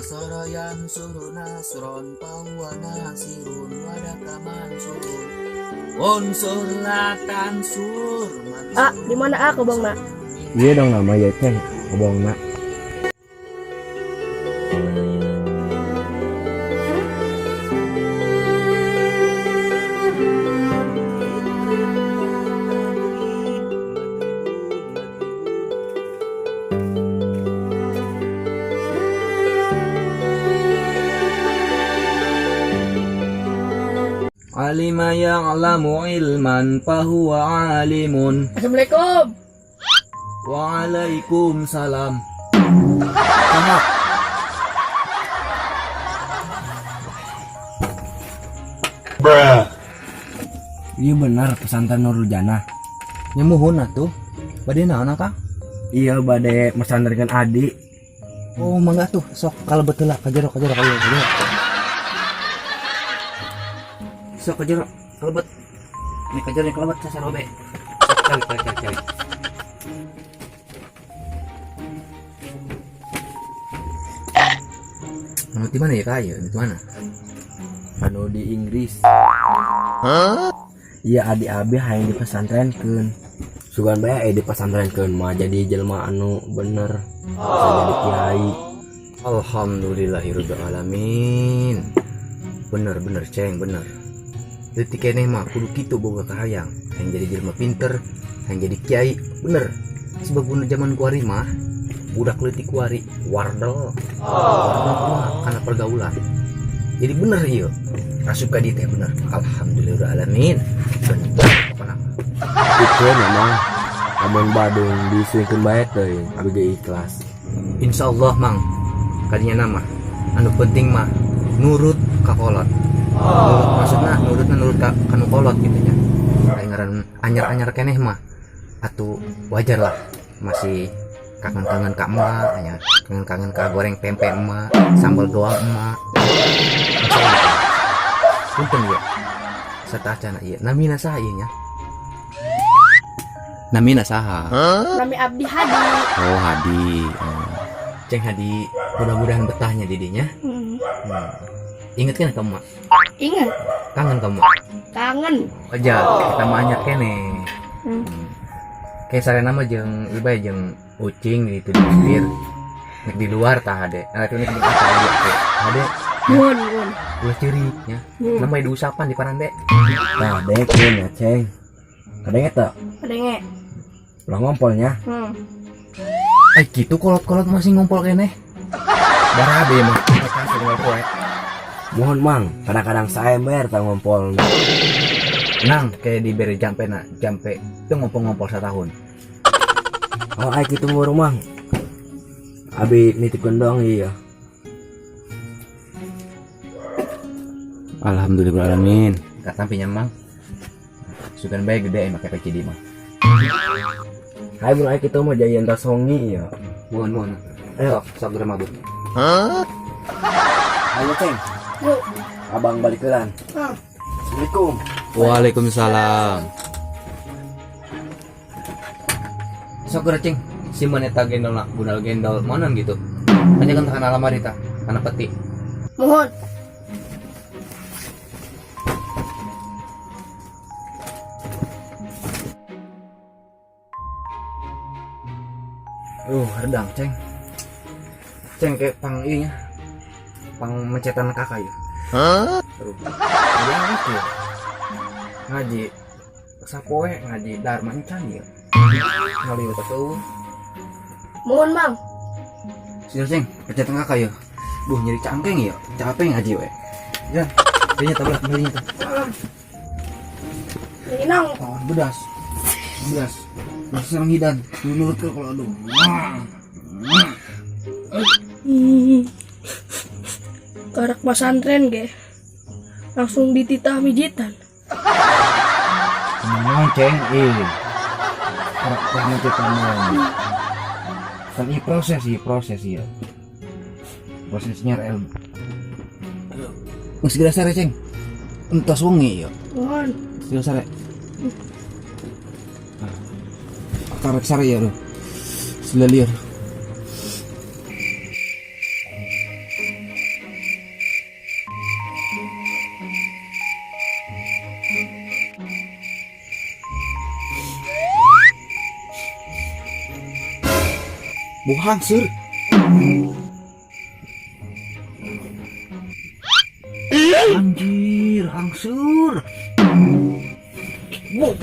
nasarayan suru nasron pahuwa nasirun wadaka mansurun unsur latan sur Di mana aku Bang Nak? Iya dong nama ya Ceng, Abang Nak. alima ya'lamu ilman fahuwa alimun. Assalamualaikum. Waalaikumsalam. Iya benar pesantren Nurul Jannah. Nyemuhun atuh. Bade naon Kang? Iya bade pesantren Adi. Oh mangga tuh sok kalau betul lah kajero. Sok kajero kalebet. Ini kajero yang kalebet saya robe. Cari. Anu di mana ya kaya? Di mana? Anu di Inggris. Iya Adi abi hayang di pesantrenkeun. Sugan bae di pesantrenkeun mah jadi jelema anu bener. Bisa jadi kiai. Alhamdulillahirabbil alamin. Bener Ceng, bener. Detik keneh mah kudu kitu boga kahayang. Hayang jadi jelema pinter, hayang jadi kiai, bener. Sebab guna zaman kuari mah budak leutik kuari wardel. Wardel mah kana pergaulan. Jadi bener ieu. Asup ka dieu teh bener. Alhamdulillahirabbil alamin. Bener apa nama? Itu memang amun Badung disuingkeun bae teh abi ge ikhlas. Insyaallah mang. Kadinya nama anu penting mah nurut ka kolot. Nurut maksudna nurut ka kanu kolot gitu nya. Kayak ngaran anyar-anyar keneh mah atuh wajar lah masih kangen-kangen ka emak nya, kangen-kangen ka goreng tempe emak, sambal doang emak. Punten ya. Satacana ieu. Namina saha ieu nya? Namina saha? Nami Abdi Hadi. Oh, Hadi. Ceng Hadi, mudah-mudahan betahnya didinya. Ingat kan kamu? Ingat. Kangen kamu? Kangen. Aja, kita mah anyar kene. Kayak sarena mah jeung ieu bae jeung ucing gitu di bibir. Nek di luar tah ade. Itu nek di atas dia teh. Ade. Mun. Ulah ciri nya. Namanya diusapan di parande. Nah, dekeun ya Ceng. Kadenge teh. Kadenge. Ulah ngompolnya. Gitu kolot-kolot masih ngompol kene. Barabe mah. Kasih ngompol. Mohon mang, kadang-kadang saya ember tang ngompol. Nang kayak diberi jampe itu ngompol-ngompol setahun. Oh ai kitu meureun mang. Abi nitipkeun dong iya. Alhamdulillahirobbilalamin. Katang pinjam mang. Sugan bae gede make PCD mah. Hai mun ai kitu mah jayan tas hongi ya. Mohon. Ayo, sok mabut. Ayo Ceng. Yuk. Abang balikeun. Assalamualaikum. Waalaikumsalam. Sok cing si maneta gendol nak bunal gendol monon gitu. Hanya kan kana lamari ta, kana peti. Mohon. Herdang ceng. Ceng kayak pang ieu nya. Pang mencetan kakak ya. Terus. Dia ngaji. Ngaji. Sapoe ngaji Dharma encan ya. Ngaliwat atuh. Mohon Bang. Sini ceng, mencetan kakak ya. Buh nyeri cangkeng ya. Capek ngaji we. Ya, kayaknya tabrak belinya tuh. Inang. Oh, bedas. Masih serang hidan. Nurut ke kalau aduh. Karak pesantren ge. Langsung dititah mijitan. Memang ceng karakternya kita mau kan ini proses ya prosesnya rel segera sare ceng entas wengi ya Mohon. segera sare karek sare ya loh selalir Bu hangsur. Anjir, hangsur. Bu.